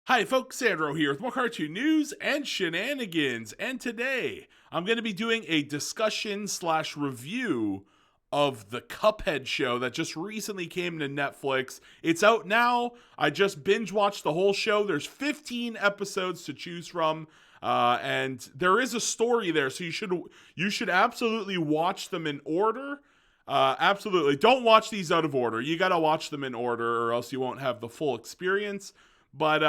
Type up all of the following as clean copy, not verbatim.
Hi folks, Sandro here with more cartoon news and shenanigans. And today I'm going to be doing a discussion slash review of the Cuphead show that just recently came to Netflix. It's out now. I just binge watched the whole show. There's 15 episodes to choose from. And there is a story there, so you should absolutely watch them in order. Absolutely, don't watch these out of order. You got to watch them in order, or else you won't have the full experience. But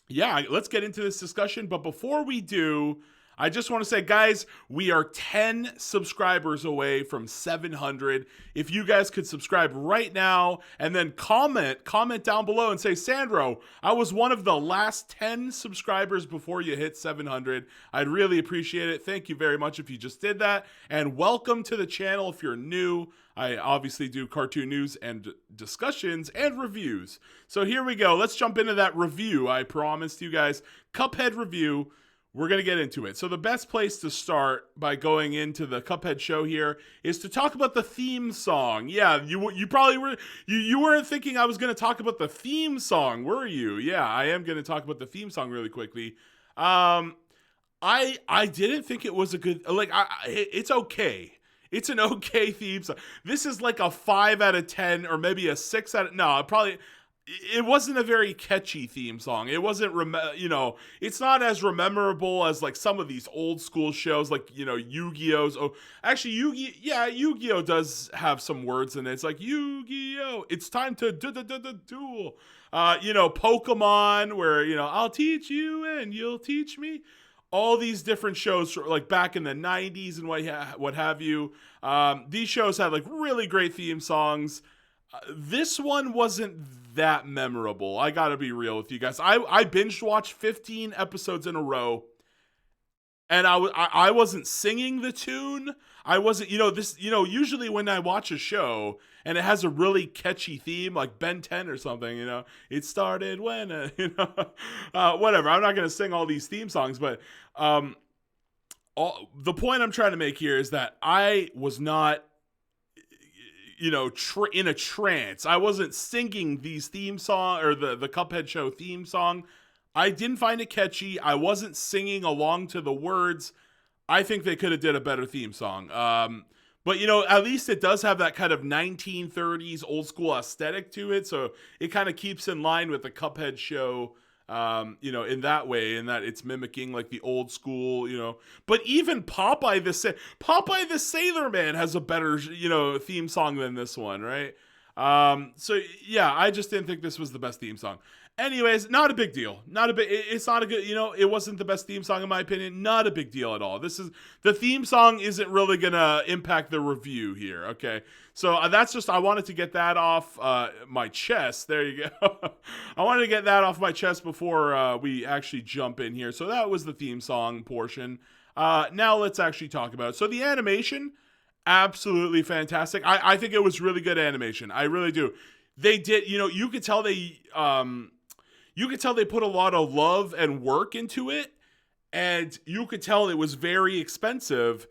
yeah, let's get into this discussion. But before we do, I just want to say, guys, we are 10 subscribers away from 700. If you guys could subscribe right now and then comment down below and say, Sandro, I was one of the last 10 subscribers before you hit 700. I'd really appreciate it. Thank you very much if you just did that. And welcome to the channel if you're new. I obviously do cartoon news and discussions and reviews. So here we go. Let's jump into that review. I promised you guys, Cuphead review. We're going to get into it. So the best place to start by going into the Cuphead show here is to talk about the theme song. Yeah, you probably were you weren't thinking I was going to talk about the theme song, were you? Yeah, I am going to talk about the theme song really quickly. I didn't think it was a good, it's okay. It's an okay theme song. This is like a 5 out of 10 or maybe a 6 out of, no, probably, it wasn't a very catchy theme song. It wasn't, it's not as memorable as like some of these old school shows, like, Yu-Gi-Oh's. Oh, actually, Yu-Gi-Oh does have some words in it. It's like, Yu-Gi-Oh, it's time to duel. Pokemon, where, I'll teach you and you'll teach me. All these different shows, like back in the 90s and what have you. These shows had like really great theme songs. This one wasn't that memorable. I gotta be real with you guys. I binge watched 15 episodes in a row, and I wasn't singing the tune. I wasn't, usually when I watch a show and it has a really catchy theme, like Ben 10 or something, it started when, whatever. I'm not gonna sing all these theme songs, but the point I'm trying to make here is that I was not in a trance. I wasn't singing these theme song or the Cuphead show theme song. I didn't find it catchy. I wasn't singing along to the words. I think they could have did a better theme song. But at least it does have that kind of 1930s old school aesthetic to it, so it kind of keeps in line with the Cuphead show. In that way, in that it's mimicking like the old school, But even Popeye the Sailor Man has a better, theme song than this one, right? So yeah, I just didn't think this was the best theme song. Anyways, not a big deal. It's not a good, it wasn't the best theme song in my opinion. Not a big deal at all. The theme song isn't really gonna impact the review here. Okay, so that's just, I wanted to get that off my chest. There you go. I wanted to get that off my chest before we actually jump in here. So that was the theme song portion. Now let's actually talk about it. So the animation, absolutely fantastic. I think it was really good animation. I really do. They did, you could tell they put a lot of love and work into it, and you could tell it was very expensive,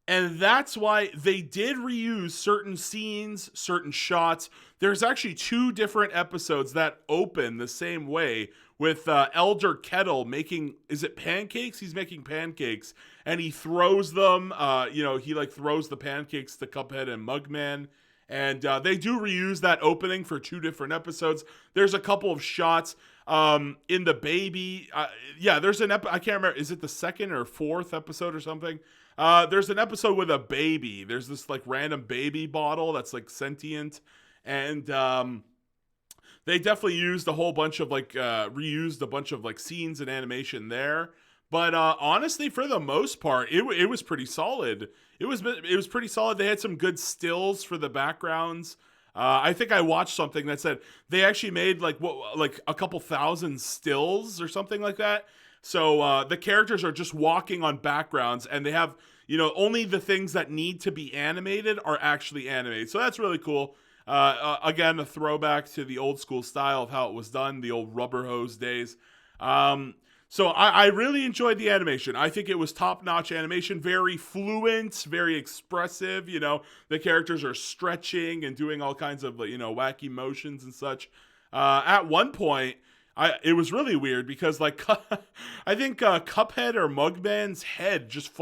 and that's why they did reuse certain scenes, certain shots. There's actually 2 different episodes that open the same way with Elder Kettle making, is it pancakes? He's making pancakes, and he throws them, he like throws the pancakes to Cuphead and Mugman. And they do reuse that opening for 2 different episodes. There's a couple of shots in the baby. There's an I can't remember. Is it the 2nd or 4th episode or something? There's an episode with a baby. There's this like random baby bottle that's like sentient. And they definitely used a whole bunch of reused a bunch of like scenes and animation there. But honestly, for the most part, it was pretty solid. It was pretty solid. They had some good stills for the backgrounds. I think I watched something that said they actually made like a couple thousand stills or something like that. So the characters are just walking on backgrounds, and they have only the things that need to be animated are actually animated. So that's really cool. Again, a throwback to the old school style of how it was done, the old rubber hose days. So I really enjoyed the animation. I think it was top-notch animation, very fluent, very expressive. The characters are stretching and doing all kinds of wacky motions and such. At one point, it was really weird because like I think Cuphead or Mugman's head just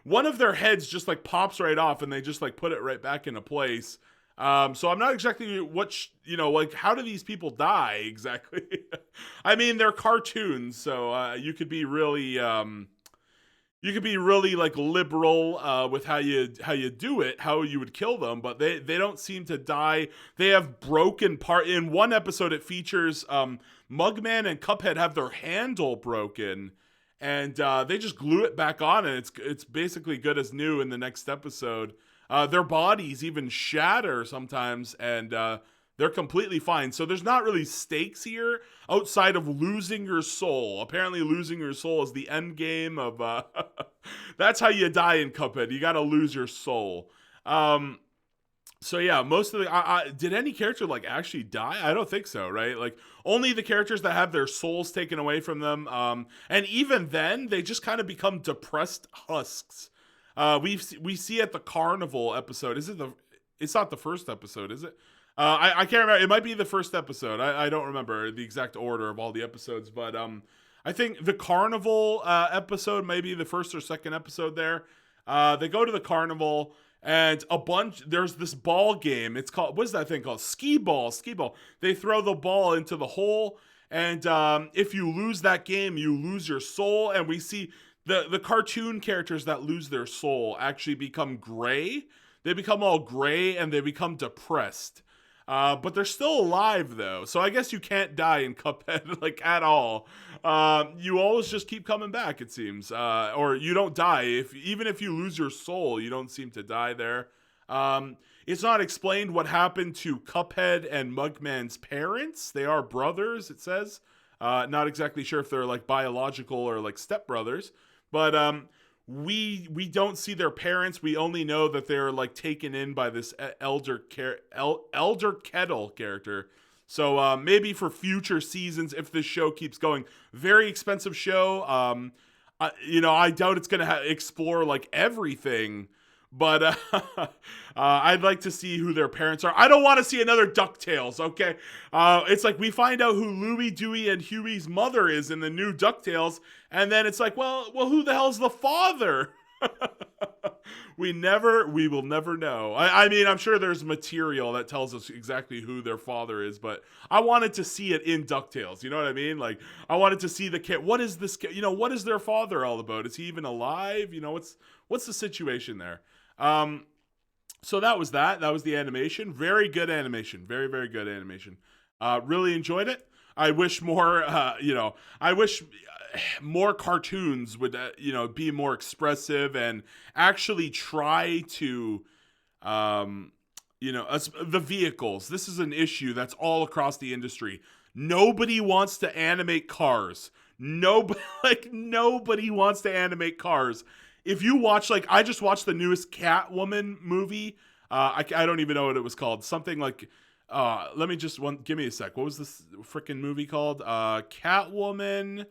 one of their heads just like pops right off and they just like put it right back into place. So I'm not exactly like how do these people die exactly? I mean, they're cartoons, so you could be really like liberal with how you do it, how you would kill them, but they don't seem to die. They have broken part. In one episode, it features Mugman and Cuphead have their handle broken, and they just glue it back on, and it's basically good as new in the next episode. Their bodies even shatter sometimes, and they're completely fine. So there's not really stakes here outside of losing your soul. Apparently, losing your soul is the end game of. That's how you die in Cuphead. You got to lose your soul. So yeah, most of the did any character like actually die? I don't think so, right? Like only the characters that have their souls taken away from them, and even then, they just kind of become depressed husks. We see at the carnival episode. It's not the first episode, is it? I can't remember. It might be the first episode. I don't remember the exact order of all the episodes, but I think the carnival episode may be the first or second episode there. They go to the carnival and there's this ball game. It's called, what is that thing called? Skee ball. They throw the ball into the hole, and if you lose that game, you lose your soul. And we see the cartoon characters that lose their soul actually become gray. They become all gray and they become depressed. But they're still alive though, so I guess you can't die in Cuphead like at all. You always just keep coming back, it seems, or you don't die. Even if you lose your soul, you don't seem to die there. It's not explained what happened to Cuphead and Mugman's parents. They are brothers, it says. Not exactly sure if they're like biological or like stepbrothers, but we don't see their parents. We only know that they're like taken in by this elder Kettle character. So maybe for future seasons, if this show keeps going, very expensive show. I doubt it's gonna explore like everything, but I'd like to see who their parents are. I don't want to see another DuckTales, okay? It's like we find out who Louie, Dewey, and Huey's mother is in the new DuckTales, and then it's like, well, who the hell's the father? We will never know. I mean, I'm sure there's material that tells us exactly who their father is, but I wanted to see it in DuckTales. You know what I mean? Like, I wanted to see the kid. What is this? What is their father all about? Is he even alive? What's the situation there? So that was that. That was the animation. Very good animation. Very, very good animation. Really enjoyed it. I wish more, more cartoons would, be more expressive and actually try to, the vehicles. This is an issue that's all across the industry. Nobody wants to animate cars. Nobody wants to animate cars. If you watch, like, I just watched the newest Catwoman movie. I don't even know what it was called. Something like, give me a sec. What was this freaking movie called? Catwoman.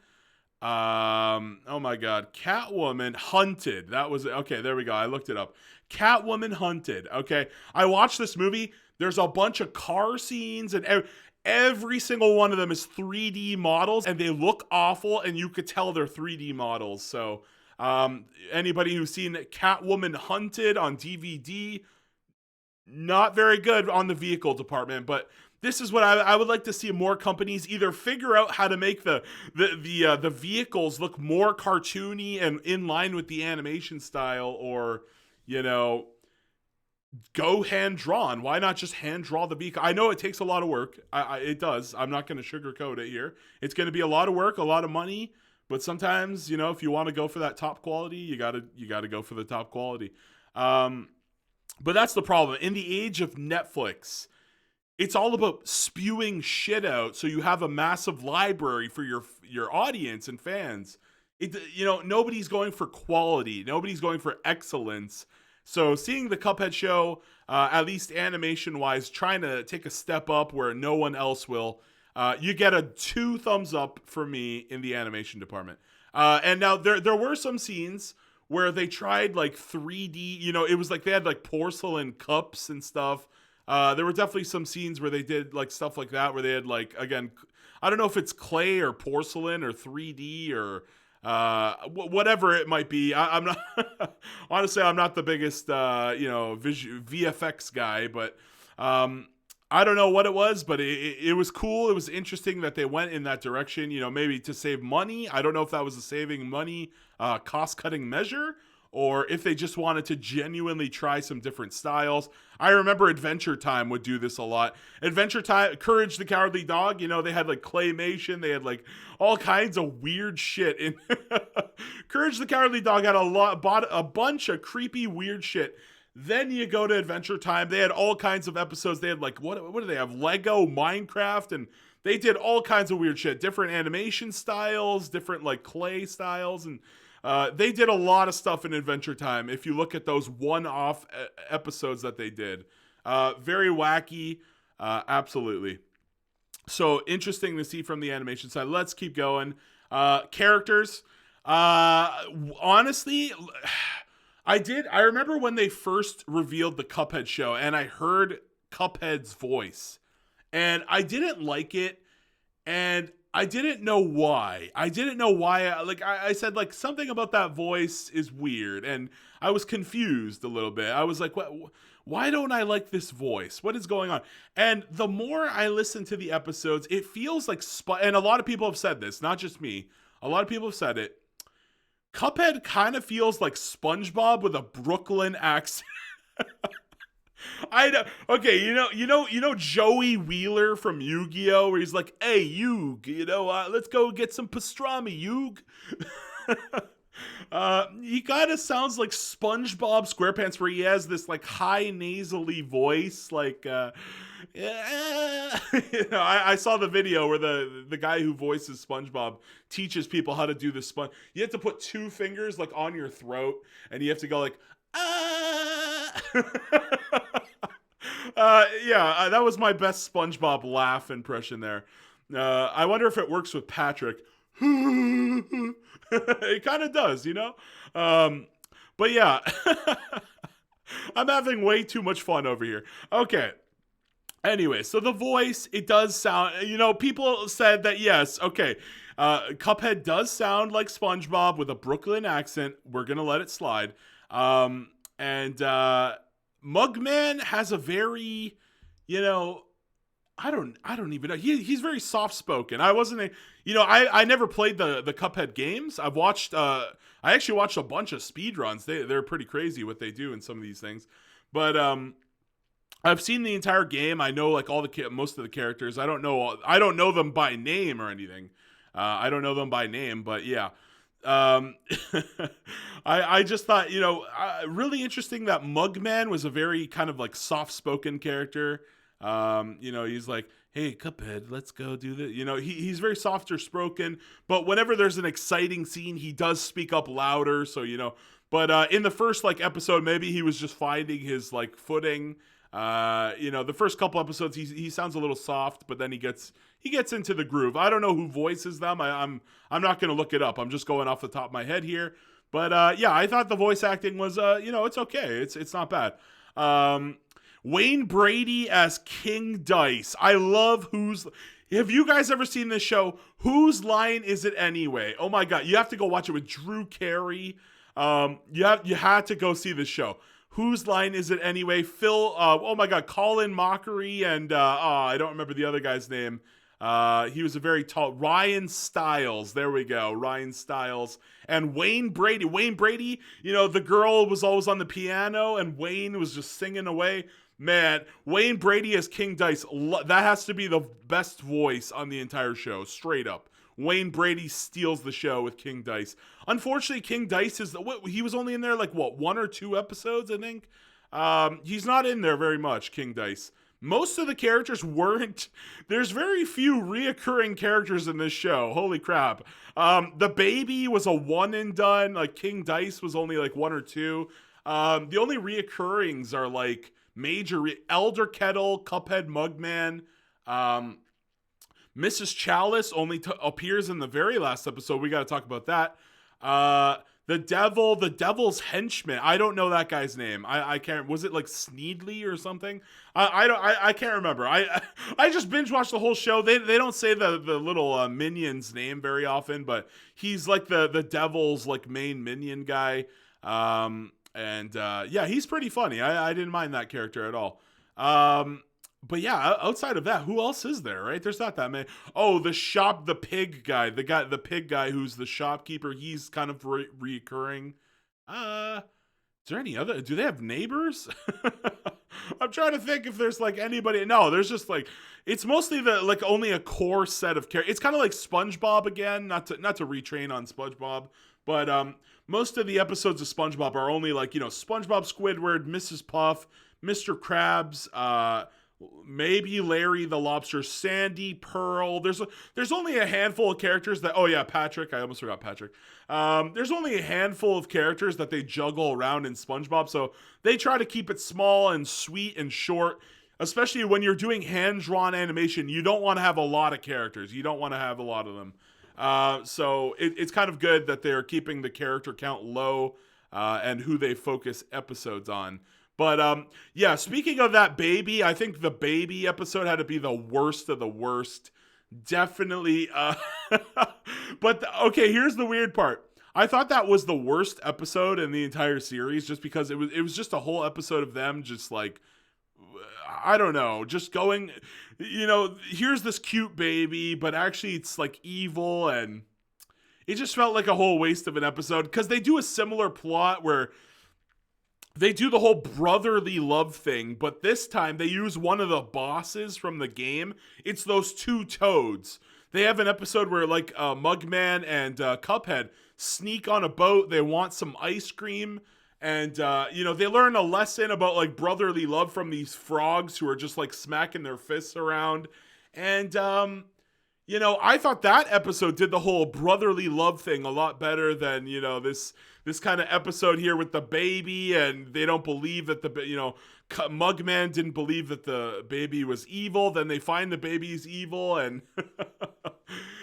Oh my God. Catwoman Hunted. That was, okay, there we go. I looked it up. Catwoman Hunted. Okay. I watched this movie. There's a bunch of car scenes and every single one of them is 3D models and they look awful and you could tell they're 3D models. So, anybody who's seen Catwoman Hunted on DVD, not very good on the vehicle department, but this is what I would like to see more companies either figure out how to make the vehicles look more cartoony and in line with the animation style, or, go hand drawn. Why not just hand draw the vehicle? I know it takes a lot of work. It does. I'm not going to sugarcoat it here. It's going to be a lot of work, a lot of money. But sometimes, if you want to go for that top quality, you gotta go for the top quality. But that's the problem. In the age of Netflix, it's all about spewing shit out so you have a massive library for your audience and fans. Nobody's going for quality. Nobody's going for excellence. So seeing the Cuphead Show, at least animation-wise, trying to take a step up where no one else will, you get a 2 thumbs up for me in the animation department. And now there were some scenes where they tried like 3D, it was like they had like porcelain cups and stuff. There were definitely some scenes where they did like stuff like that, where they had like, again, I don't know if it's clay or porcelain or 3D or whatever it might be. I'm not honestly, I'm not the biggest VFX guy, but I don't know what it was, but it was cool. It was interesting that they went in that direction, maybe to save money. I don't know if that was a saving money cost-cutting measure, or if they just wanted to genuinely try some different styles. I remember Adventure Time would do this a lot. Adventure Time, Courage the Cowardly Dog, they had like claymation, they had like all kinds of weird shit. In Courage the Cowardly Dog had bought a bunch of creepy weird shit. Then you go to Adventure Time, they had all kinds of episodes. They had like, what do they have? Lego, Minecraft, and they did all kinds of weird shit. Different animation styles, different like clay styles, and they did a lot of stuff in Adventure Time. If you look at those one-off episodes that they did, very wacky, absolutely. So interesting to see from the animation side. Let's keep going. Characters, honestly, I remember when they first revealed the Cuphead show, and I heard Cuphead's voice, and I didn't like it, and I didn't know why. I said, like, something about that voice is weird, and I was confused a little bit. I was like, why don't I like this voice? What is going on? And the more I listen to the episodes, it feels like, and a lot of people have said this, not just me. A lot of people have said it. Cuphead kind of feels like SpongeBob with a Brooklyn accent. I know. Okay, you know Joey Wheeler from Yu-Gi-Oh, where he's like, "Hey, Yug, let's go get some pastrami, Yug." He kind of sounds like SpongeBob SquarePants, where he has this like high nasally voice, like. I saw the video where the guy who voices SpongeBob teaches people how to do the sponge. You have to put two fingers like on your throat, and you have to go like, that was my best SpongeBob laugh impression there. I wonder if it works with Patrick. It kind of does, but yeah, I'm having way too much fun over here. Okay. Anyway, so the voice, it does sound, people said that, yes, okay, Cuphead does sound like SpongeBob with a Brooklyn accent. We're going to let it slide. And Mugman has a very, I don't even know. He's very soft-spoken. I never played the Cuphead games. I actually watched a bunch of speedruns. They're pretty crazy what they do in some of these things. But, I've seen the entire game. I know like most of the characters. I don't know them by name or anything. I don't know them by name, but yeah. I just thought, really interesting that Mugman was a very kind of like soft-spoken character. He's like, "Hey, Cuphead, let's go do this." He's very softer spoken, but whenever there's an exciting scene, he does speak up louder. So, but in the first like episode, maybe he was just finding his like footing. The first couple episodes he sounds a little soft, but then he gets into the groove. I don't know who voices them. I'm not going to look it up. I'm just going off the top of my head here. But I thought the voice acting was it's okay. It's not bad. Wayne Brady as King Dice. I love have you guys ever seen this show? Whose Line Is It Anyway? Oh my God, you have to go watch it with Drew Carey. You had to go see this show. Whose Line Is It Anyway? Phil, oh my God, Colin Mockery and, I don't remember the other guy's name. He was a very tall, Ryan Stiles. There we go, Ryan Stiles. And Wayne Brady. Wayne Brady, the girl was always on the piano and Wayne was just singing away. Man, Wayne Brady as King Dice, that has to be the best voice on the entire show, straight up. Wayne Brady steals the show with King Dice. Unfortunately, King Dice he was only in there like one or two episodes, I think. He's not in there very much, King Dice. Most of the characters weren't. There's very few reoccurring characters in this show. Holy crap. The baby was a one and done. Like King Dice was only like one or two. The only reoccurrings are like major Elder Kettle, Cuphead, Mugman. Mrs. Chalice only appears in the very last episode. We got to talk about that. the devil's henchman. I don't know that guy's name. I can't. Was it like Sneedly or something? I can't remember. I just binge watched the whole show. They don't say the little minion's name very often, but he's like the devil's like main minion guy. And yeah, he's pretty funny. I didn't mind that character at all. But yeah, outside of that, who else is there, right? There's not that many. Oh, the pig guy, the pig guy who's the shopkeeper. He's kind of reoccurring. Is there any other? Do they have neighbors? I'm trying to think if there's like anybody. No, there's just like it's mostly the like only a core set of characters. It's kind of like SpongeBob again. Not to retrain on SpongeBob, but most of the episodes of SpongeBob are only like SpongeBob, Squidward, Mrs. Puff, Mr. Krabs, maybe Larry the Lobster, Sandy, Pearl. There's only a handful of characters that. Oh yeah, Patrick. I almost forgot Patrick. There's only a handful of characters that they juggle around in SpongeBob, so they try to keep it small and sweet and short. Especially when you're doing hand-drawn animation, you don't want to have a lot of characters. You don't want to have a lot of them. So it's kind of good that they're keeping the character count low and who they focus episodes on. But yeah, speaking of that baby, I think the baby episode had to be the worst of the worst. Definitely. But okay, here's the weird part. I thought that was the worst episode in the entire series, just because it was just a whole episode of them just like, I don't know, just going, here's this cute baby, but actually it's like evil, and it just felt like a whole waste of an episode, because they do a similar plot where they do the whole brotherly love thing, but this time they use one of the bosses from the game. It's those two toads. They have an episode where like Mugman and Cuphead sneak on a boat. They want some ice cream. And, they learn a lesson about like brotherly love from these frogs who are just like smacking their fists around. And, I thought that episode did the whole brotherly love thing a lot better than, this kind of episode here with the baby, and they don't believe that Mugman didn't believe that the baby was evil. Then they find the baby's evil, and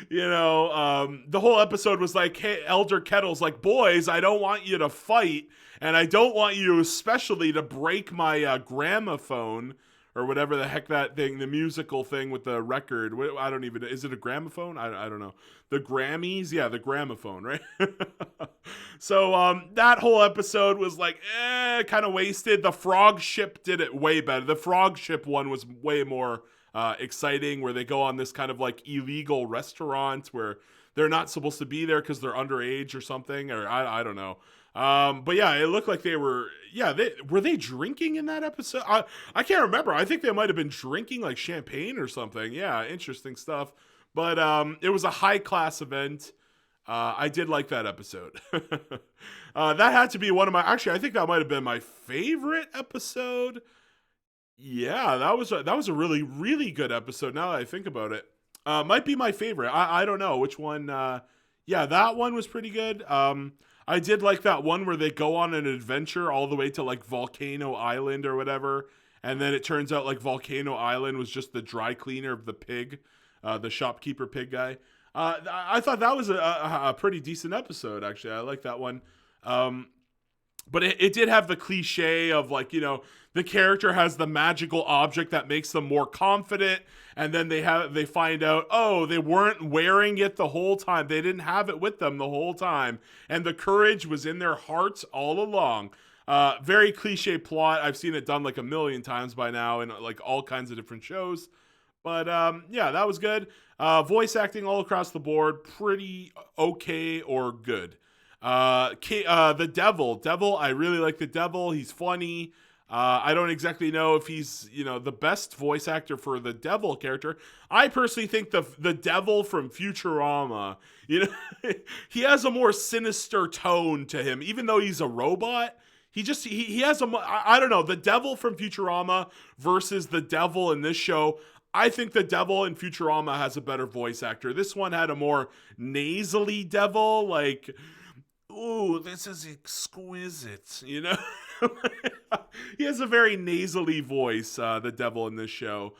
the whole episode was like, hey, Elder Kettle's like, boys, I don't want you to fight, and I don't want you especially to break my gramophone, or whatever the heck that thing, the musical thing with the record. I don't even, is it a gramophone? I don't know. The Grammys? Yeah, the gramophone, right? So that whole episode was like, kind of wasted. The frog ship did it way better. The frog ship one was way more exciting, where they go on this kind of like illegal restaurant where they're not supposed to be there because they're underage or something, or I don't know. But yeah, it looked like they were they drinking in that episode? I can't remember. I think they might have been drinking like champagne or something. Yeah, interesting stuff. But it was a high class event. I did like that episode. That had to be one of my, actually, I think that might have been my favorite episode. Yeah, that was a really, really good episode now that I think about it. Might be my favorite. I don't know which one. Yeah, that one was pretty good. I did like that one where they go on an adventure all the way to like Volcano Island or whatever, and then it turns out like Volcano Island was just the dry cleaner of the pig, the shopkeeper pig guy. I thought that was a pretty decent episode, actually. I like that one. But it did have the cliche of like, the character has the magical object that makes them more confident, and then they find out, oh, they weren't wearing it the whole time. They didn't have it with them the whole time, and the courage was in their hearts all along. Very cliche plot. I've seen it done like a million times by now in like all kinds of different shows. But yeah, that was good. Voice acting all across the board, pretty okay or good. The devil, I really like the devil. He's funny. I don't exactly know if he's, the best voice actor for the devil character. I personally think the devil from Futurama, he has a more sinister tone to him, even though he's a robot. He has I don't know, the devil from Futurama versus the devil in this show. I think the devil in Futurama has a better voice actor. This one had a more nasally devil, like, ooh, this is exquisite, He has a very nasally voice, the devil in this show.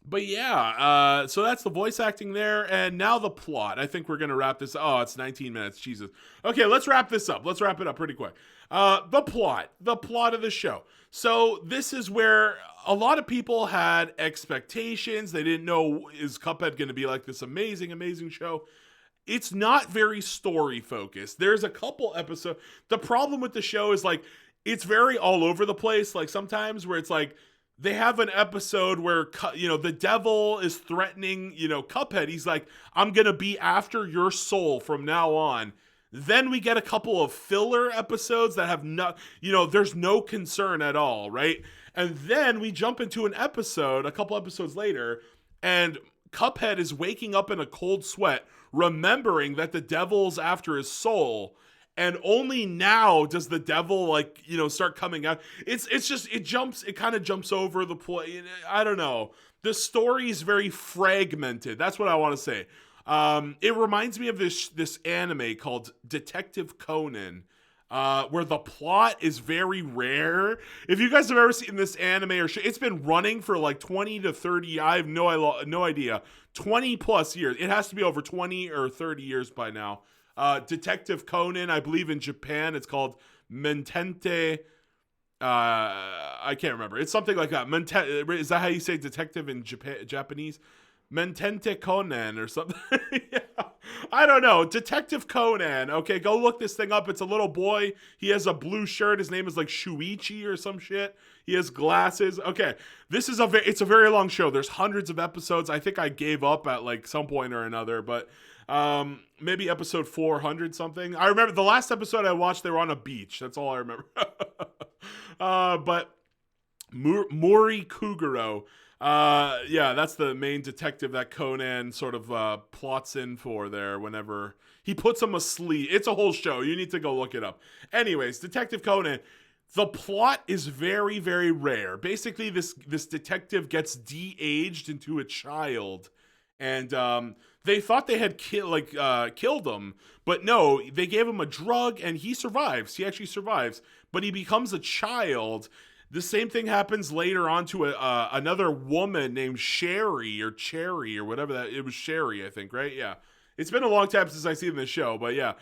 But yeah, so that's the voice acting there, and now the plot. I think we're gonna wrap this. Oh, it's 19 minutes. Jesus. Okay, let's wrap this up. Let's wrap it up pretty quick. The plot of the show. So this is where a lot of people had expectations. They didn't know, is Cuphead going to be like this amazing, amazing show? It's not very story focused. There's a couple episodes. The problem with the show is like it's very all over the place. Like sometimes where it's like they have an episode where the devil is threatening Cuphead. He's like, I'm gonna be after your soul from now on. Then we get a couple of filler episodes that have there's no concern at all, right? And then we jump into an episode a couple episodes later, and Cuphead is waking up in a cold sweat, remembering that the devil's after his soul. And only now does the devil start coming out. It kind of jumps over the play. I don't know. The story is very fragmented. That's what I want to say. It reminds me of this anime called Detective Conan, where the plot is very rare. If you guys have ever seen this anime or it's been running for like 20 to 30. I have no idea. 20 plus years. It has to be over 20 or 30 years by now. Detective Conan, I believe in Japan, it's called Mentente. I can't remember. It's something like that. Is that how you say detective in Japanese? Mentente Conan or something. Yeah. I don't know. Detective Conan. Okay, go look this thing up. It's a little boy. He has a blue shirt. His name is like Shuichi or some shit. He has glasses. Okay, this is it's a very long show. There's hundreds of episodes. I think I gave up at like some point or another, but maybe episode 400 something. I remember the last episode I watched, they were on a beach. That's all I remember. But Mori Kuguro, yeah, that's the main detective that Conan sort of plots in for there whenever he puts him asleep. It's a whole show. You need to go look it up. Anyways, Detective Conan, the plot is very, very rare. Basically, this detective gets de-aged into a child, and they thought they had killed him, but no, they gave him a drug, and he survives. He actually survives, but he becomes a child. The same thing happens later on to another woman named Sherry or Cherry or whatever that. It was Sherry, I think, right? Yeah. It's been a long time since I've seen this show, but yeah.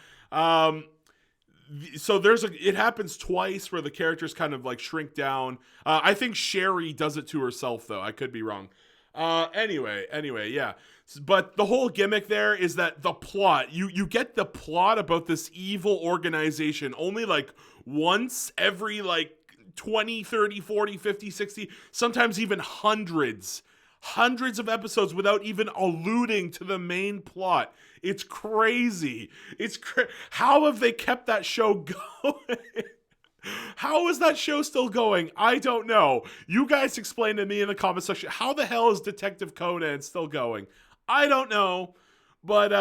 So it happens twice where the characters kind of like shrink down. I think Sherry does it to herself, though. I could be wrong. Anyway, yeah. But the whole gimmick there is that the plot, you get the plot about this evil organization only like once every like 20, 30, 40, 50, 60, sometimes even hundreds of episodes without even alluding to the main plot. It's crazy. How have they kept that show going? How is that show still going? I don't know. You guys explain to me in the comment section. How the hell is Detective Conan still going? I don't know. But,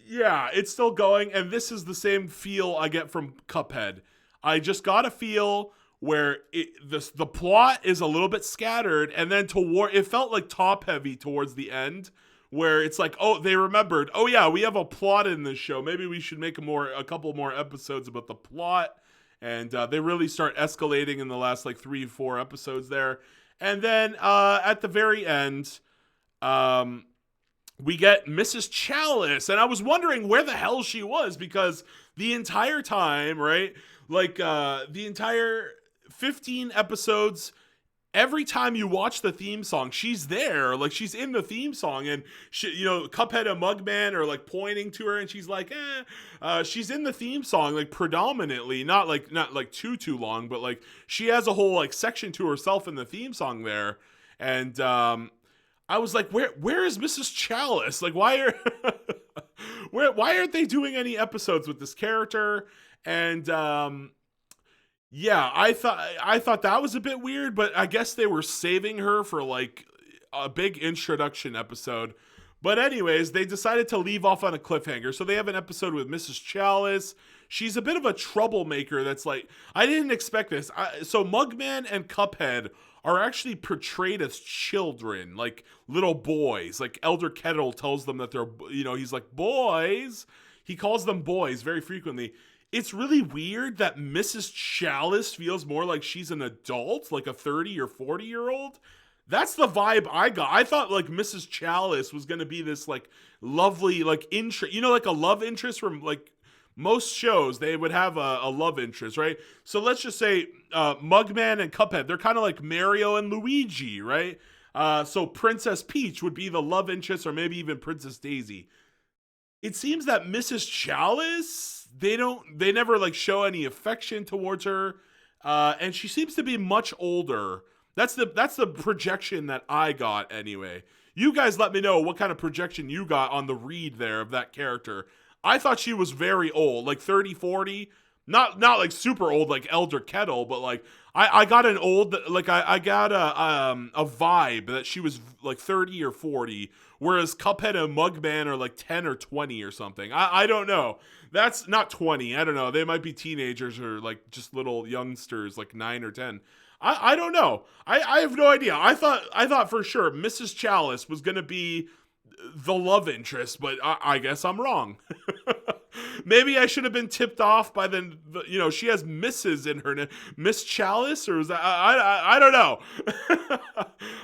yeah, it's still going. And this is the same feel I get from Cuphead. I just got a feel where the plot is a little bit scattered, and then it felt like top heavy towards the end, where it's like, oh, they remembered, oh yeah, we have a plot in this show. Maybe we should make a couple more episodes about the plot. And they really start escalating in the last like 3-4 episodes there. And then at the very end, we get Mrs. Chalice. And I was wondering where the hell she was, because the entire time, right? Like the entire 15 episodes, every time you watch the theme song, she's there. Like, she's in the theme song, and Cuphead and Mugman are like pointing to her, and she's like, she's in the theme song, like predominantly, not like too long, but like she has a whole like section to herself in the theme song there. And I was like, where is Mrs. Chalice? Like, why aren't they doing any episodes with this character? And yeah, I thought that was a bit weird, but I guess they were saving her for like a big introduction episode. But anyways, they decided to leave off on a cliffhanger. So they have an episode with Mrs. Chalice. She's a bit of a troublemaker that's like, I didn't expect this. So Mugman and Cuphead are actually portrayed as children, like little boys. Like Elder Kettle tells them that they're, he's like, boys. He calls them boys very frequently. It's really weird that Mrs. Chalice feels more like she's an adult, like a 30 or 40-year-old. That's the vibe I got. I thought like Mrs. Chalice was gonna be this like lovely like interest, like a love interest from like most shows. They would have a love interest, right? So let's just say Mugman and Cuphead, they're kind of like Mario and Luigi, right? So Princess Peach would be the love interest, or maybe even Princess Daisy. It seems that Mrs. Chalice, they never like show any affection towards her, and she seems to be much older. That's the projection that I got anyway. You guys let me know what kind of projection you got on the read there of that character. I thought she was very old, like 30, 40. Not like super old like Elder Kettle, but like I got an old, like I got a vibe that she was like 30 or 40, whereas Cuphead and Mugman are like 10 or 20 or something. I don't know. That's not 20. I don't know. They might be teenagers or like just little youngsters, like 9 or 10. I don't know. I have no idea. I thought for sure Mrs. Chalice was gonna be the love interest, but I guess I'm wrong. Maybe I should have been tipped off by she has Mrs. in her name, Miss Chalice, or is that I don't know.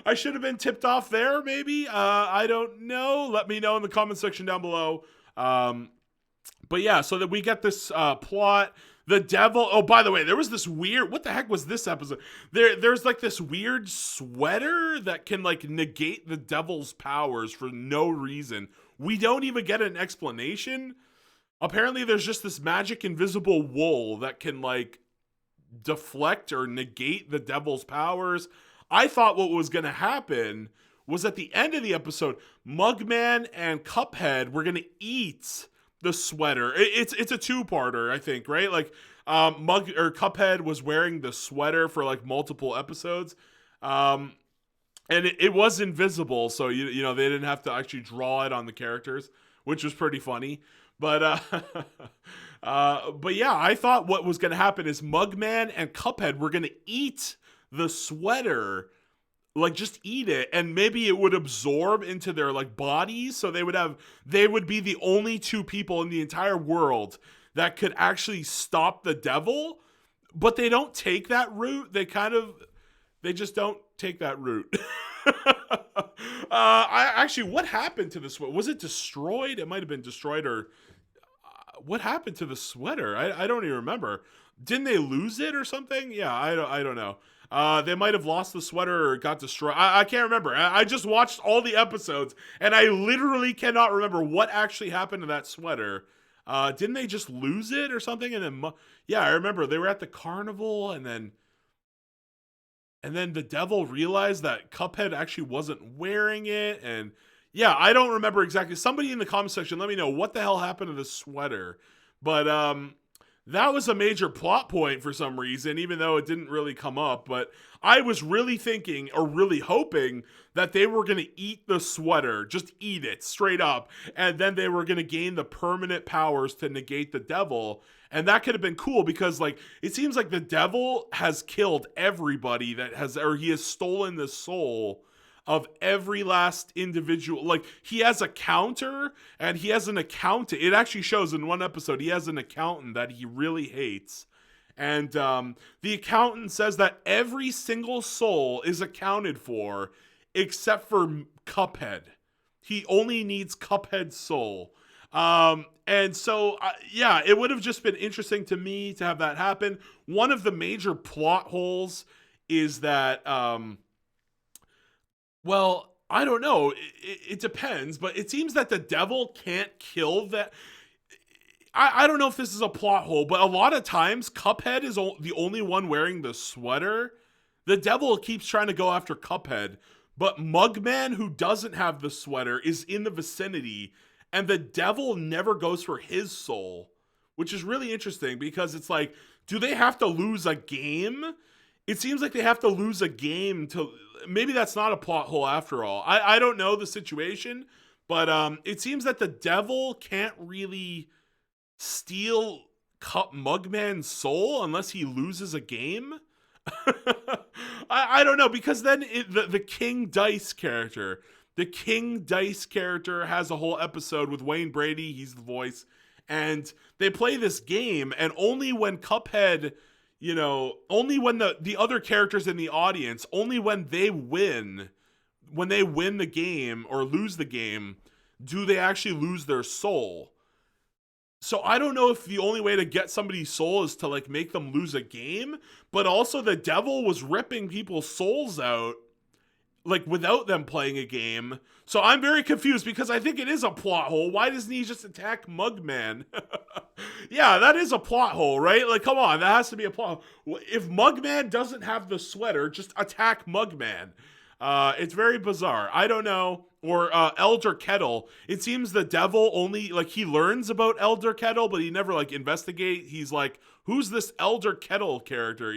I should have been tipped off there. Maybe I don't know. Let me know in the comment section down below. But yeah, so that we get this plot. The devil. Oh, by the way, there was this weird. What the heck was this episode? There's like this weird sweater that can like negate the devil's powers for no reason. We don't even get an explanation. Apparently, there's just this magic invisible wool that can like deflect or negate the devil's powers. I thought what was going to happen was at the end of the episode, Mugman and Cuphead were going to eat the sweater. It's a two-parter, I think, right? Like Cuphead was wearing the sweater for like multiple episodes, and it was invisible, so you know they didn't have to actually draw it on the characters, which was pretty funny. But but yeah, I thought what was going to happen is Mugman and Cuphead were going to eat the sweater. Like just eat it, and maybe it would absorb into their like bodies, so they would be the only two people in the entire world that could actually stop the devil. But they don't take that route. They just don't take that route. What happened to the sweater? Was it destroyed? It might have been destroyed, or what happened to the sweater? I don't even remember. Didn't they lose it or something? Yeah, I don't know. They might have lost the sweater or got destroyed. I can't remember. I just watched all the episodes, and I literally cannot remember what actually happened to that sweater. Didn't they just lose it or something? And then, yeah, I remember they were at the carnival, and then the devil realized that Cuphead actually wasn't wearing it. And yeah, I don't remember exactly. Somebody in the comment section, let me know what the hell happened to the sweater. But that was a major plot point for some reason, even though it didn't really come up. But I was really thinking, or really hoping, that they were going to eat the sweater, just eat it straight up, and then they were going to gain the permanent powers to negate the devil. And that could have been cool, because like it seems like the devil has killed everybody he has stolen the soul of every last individual. Like he has a counter, and he has an accountant. It actually shows in one episode he has an accountant that he really hates, and the accountant says that every single soul is accounted for except for Cuphead. He only needs Cuphead's soul. And so yeah, it would have just been interesting to me to have that happen. One of the major plot holes is that well, I don't know. It depends, but it seems that the devil can't kill that. I don't know if this is a plot hole, but a lot of times Cuphead is the only one wearing the sweater. The devil keeps trying to go after Cuphead, but Mugman, who doesn't have the sweater, is in the vicinity, and the devil never goes for his soul, which is really interesting, because it's like, do they have to lose a game? It seems like they have to lose a game to... Maybe that's not a plot hole after all. I don't know the situation, but it seems that the devil can't really steal Mugman's soul unless he loses a game. I don't know, because then the King Dice character... The King Dice character has a whole episode with Wayne Brady. He's the voice. And they play this game, and only when Cuphead... only when the other characters in the audience, only when they win the game or lose the game, do they actually lose their soul. So I don't know if the only way to get somebody's soul is to like make them lose a game, but also the devil was ripping people's souls out like without them playing a game. So I'm very confused because I think it is a plot hole. Why doesn't he just attack Mugman? Yeah, that is a plot hole, right? Like, come on, that has to be a plot hole. If Mugman doesn't have the sweater, just attack Mugman. It's very bizarre. I don't know. Or Elder Kettle. It seems the devil only, like, he learns about Elder Kettle, but he never, like, investigate. He's like, who's this Elder Kettle character,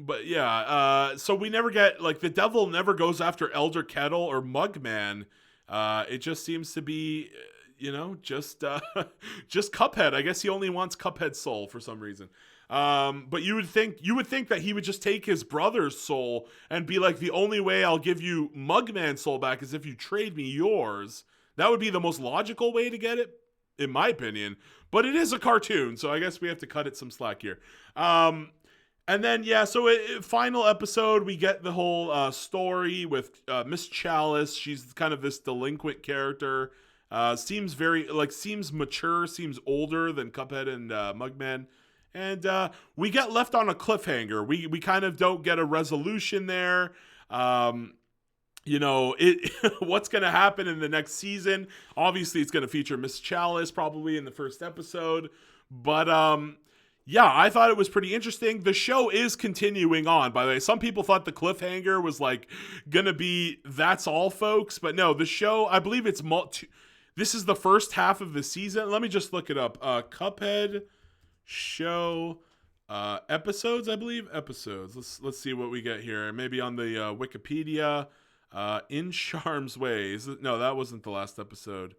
But yeah, so we never get, like, the devil never goes after Elder Kettle or Mugman. It just seems to be, just Cuphead. I guess he only wants Cuphead's soul for some reason. But you would think that he would just take his brother's soul and be like, the only way I'll give you Mugman's soul back is if you trade me yours. That would be the most logical way to get it, in my opinion. But it is a cartoon, so I guess we have to cut it some slack here. And then, yeah, so final episode, we get the whole story with Miss Chalice. She's kind of this delinquent character. Seems mature, seems older than Cuphead and Mugman. And we get left on a cliffhanger. We kind of don't get a resolution there. What's going to happen in the next season? Obviously, it's going to feature Miss Chalice probably in the first episode. But yeah, I thought it was pretty interesting. The show is continuing on, by the way. Some people thought the cliffhanger was like going to be that's all, folks. But no, the show, I believe it's this is the first half of the season. Let me just look it up. Cuphead Show episodes, I believe. Episodes. Let's see what we get here. Maybe on the Wikipedia. In Charm's Way. No, that wasn't the last episode.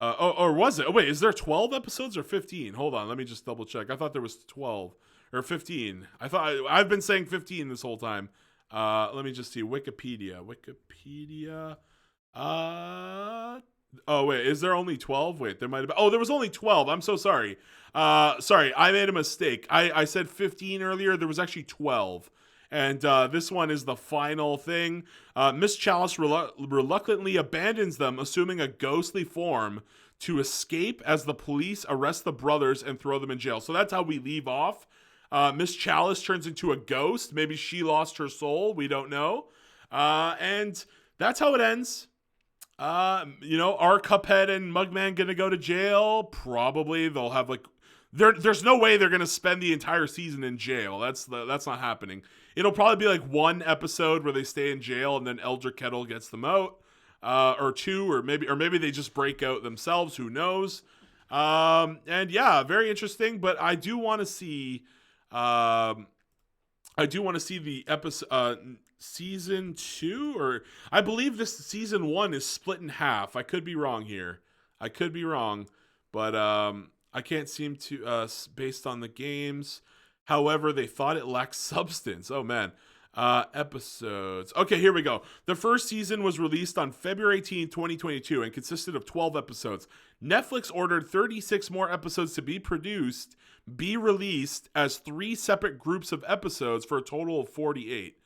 Or was it? Oh, wait, is there 12 episodes or 15? Hold on, let me just double check. I thought there was 12 or 15. I've been saying 15 this whole time. Let me just see. Wikipedia. Oh, wait, is there only 12? Wait, there might have been. Oh, there was only 12. I'm so sorry. Sorry, I made a mistake. I said 15 earlier. There was actually 12. And this one is the final thing. Miss Chalice reluctantly abandons them, assuming a ghostly form to escape as the police arrest the brothers and throw them in jail. So that's how we leave off. Miss Chalice turns into a ghost. Maybe she lost her soul. We don't know. And that's how it ends. Are Cuphead and Mugman going to go to jail? Probably. They'll have there's no way they're going to spend the entire season in jail. That's not happening. It'll probably be like one episode where they stay in jail and then Elder Kettle gets them out, or two, or maybe they just break out themselves. Who knows? And yeah, very interesting. But I do want to see, the episode, season 2, or I believe this season 1 is split in half. I could be wrong here. But I can't seem to, based on the games. However, they thought it lacked substance. Oh, man. Episodes. Okay, here we go. The first season was released on February 18, 2022, and consisted of 12 episodes. Netflix ordered 36 more episodes to be released as 3 separate groups of episodes for a total of 48.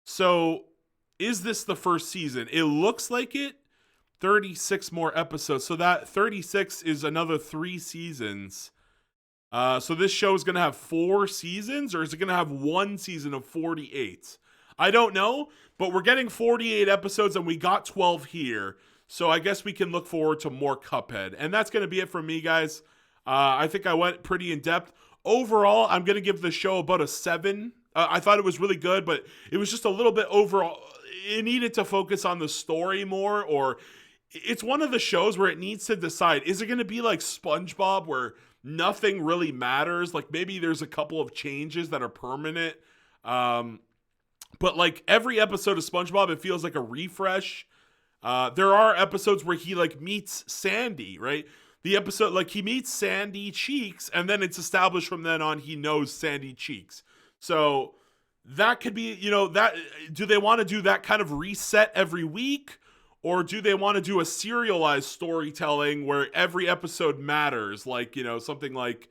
So, is this the first season? It looks like it. 36 more episodes. So that 36 is another 3 seasons. So this show is going to have 4 seasons, or is it going to have 1 season of 48? I don't know, but we're getting 48 episodes and we got 12 here. So I guess we can look forward to more Cuphead. And that's going to be it from me, guys. I think I went pretty in depth. Overall, I'm going to give the show about a 7. I thought it was really good, but it was just a little bit overall. It needed to focus on the story more, or it's one of the shows where it needs to decide, is it going to be like SpongeBob where nothing really matters? Like maybe there's a couple of changes that are permanent. But like every episode of SpongeBob, it feels like a refresh. There are episodes where he like meets Sandy, right? The episode, like he meets Sandy Cheeks, and then it's established from then on he knows Sandy Cheeks. So that could be, that, do they want to do that kind of reset every week? Or do they want to do a serialized storytelling where every episode matters? Like, something like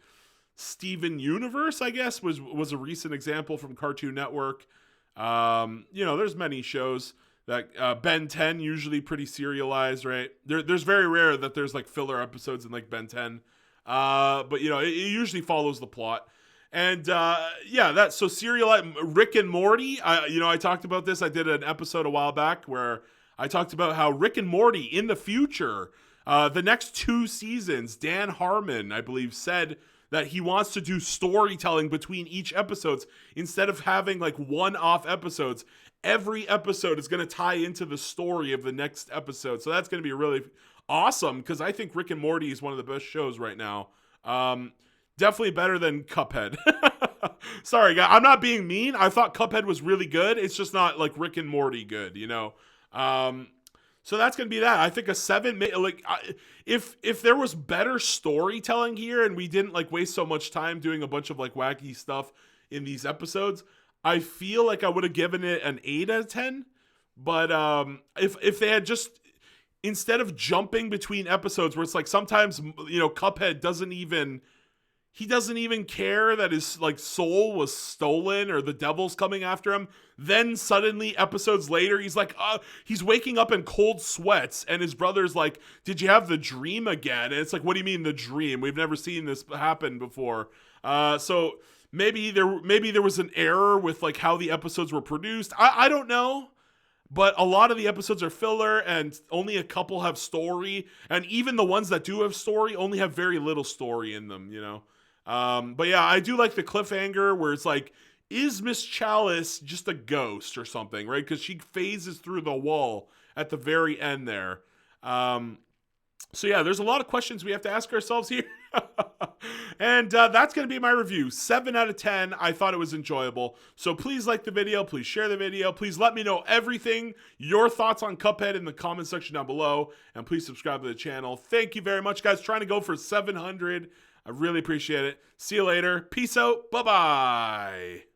Steven Universe, I guess, was a recent example from Cartoon Network. There's many shows that Ben 10 usually pretty serialized, right? There's very rare that there's like filler episodes in like Ben 10. But it usually follows the plot. And that's so serialized. Rick and Morty. I talked about this. I did an episode a while back where I talked about how Rick and Morty in the future, the next 2 seasons, Dan Harmon, I believe, said that he wants to do storytelling between each episodes instead of having like one-off episodes. Every episode is going to tie into the story of the next episode. So that's going to be really awesome because I think Rick and Morty is one of the best shows right now. Definitely better than Cuphead. Sorry, guys. I'm not being mean. I thought Cuphead was really good. It's just not like Rick and Morty good, So that's going to be that. I think a 7, if there was better storytelling here and we didn't like waste so much time doing a bunch of like wacky stuff in these episodes, I feel like I would have given it an 8 out of 10. But if they had just, instead of jumping between episodes where it's like sometimes, Cuphead doesn't even care that his like soul was stolen or the devil's coming after him. Then suddenly episodes later, he's like, he's waking up in cold sweats and his brother's like, did you have the dream again? And it's like, what do you mean the dream? We've never seen this happen before. So maybe there was an error with like how the episodes were produced. I don't know. But a lot of the episodes are filler and only a couple have story. And even the ones that do have story only have very little story in them, But yeah, I do like the cliffhanger where it's like, is Miss Chalice just a ghost or something, right? Because she phases through the wall at the very end there. So yeah, there's a lot of questions we have to ask ourselves here. And that's going to be my review. 7 out of 10. I thought it was enjoyable. So please like the video. Please share the video. Please let me know everything, your thoughts on Cuphead in the comment section down below. And please subscribe to the channel. Thank you very much, guys. Trying to go for 700. I really appreciate it. See you later. Peace out. Bye-bye.